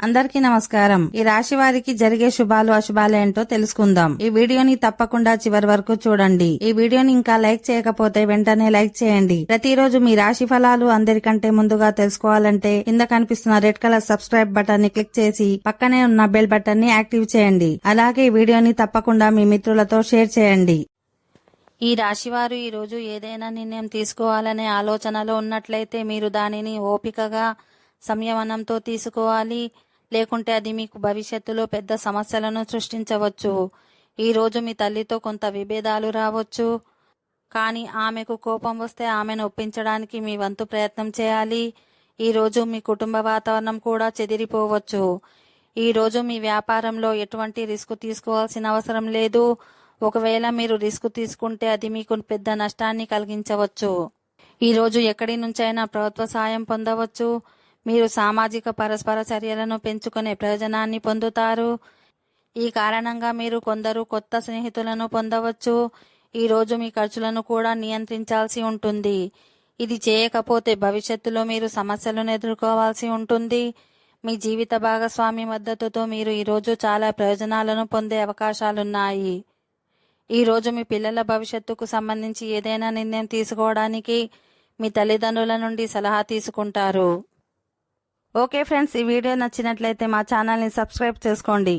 అందరికీ నమస్కారం. ఈ రాశి వారికి జరిగే శుభాలు అశుభాలు ఏంటో తెలుసుకుందాం. ఈ వీడియోని తప్పకుండా చివరి వరకు చూడండి. ఈ వీడియోని ఇంకా లైక్ చేయకపోతే వెంటనే లైక్ చేయండి. ప్రతిరోజు మీ రాశి ఫలాలు అందరికంటే ముందుగా తెలుసుకోవాలంటే కింద కనిపిస్తున్న రెడ్ కలర్ సబ్స్క్రైబ్ బటన్ ని క్లిక్ చేసి పక్కనే ఉన్న బెల్ బటన్ ని యాక్టివ్ చేయండి. అలాగే ఈ వీడియోని తప్పకుండా మీ మిత్రులతో షేర్ చేయండి. ఈ రాశివారు ఈ రోజు ఏదైనా నిర్ణయం తీసుకోవాలనే ఆలోచనలో ఉన్నట్లయితే మీరు దానిని ఓపికగా సంయమనంతో తీసుకోవాలి. లేకుంటే అది మీకు భవిష్యత్తులో పెద్ద సమస్యలను సృష్టించవచ్చు. ఈరోజు మీ తల్లితో కొంత విభేదాలు రావచ్చు, కానీ ఆమెకు కోపం వస్తే ఆమెను ఒప్పించడానికి మీ వంతు ప్రయత్నం చేయాలి. ఈరోజు మీ కుటుంబ వాతావరణం కూడా చెదిరిపోవచ్చు. ఈరోజు మీ వ్యాపారంలో ఎటువంటి రిస్క్ తీసుకోవాల్సిన అవసరం లేదు. ఒకవేళ మీరు రిస్క్ తీసుకుంటే అది మీకు పెద్ద నష్టాన్ని కలిగించవచ్చు. ఈరోజు ఎక్కడి నుంచైనా ప్రభుత్వ సాయం పొందవచ్చు. మీరు సామాజిక పరస్పర చర్యలను పెంచుకునే ప్రయోజనాన్ని పొందుతారు. ఈ కారణంగా మీరు కొందరు కొత్త స్నేహితులను పొందవచ్చు. ఈరోజు మీ ఖర్చులను కూడా నియంత్రించాల్సి ఉంటుంది. ఇది చేయకపోతే భవిష్యత్తులో మీరు సమస్యలను ఎదుర్కోవాల్సి ఉంటుంది. మీ జీవిత భాగస్వామి మద్దతుతో మీరు ఈరోజు చాలా ప్రయోజనాలను పొందే అవకాశాలున్నాయి. ఈరోజు మీ పిల్లల భవిష్యత్తుకు సంబంధించి ఏదైనా నిర్ణయం తీసుకోవడానికి మీ తల్లిదండ్రుల నుండి సలహా తీసుకుంటారు. ఓకే ఫ్రెండ్స్, ఈ వీడియో నచ్చినట్లయితే మా ఛానల్ని సబ్స్క్రైబ్ చేసుకోండి.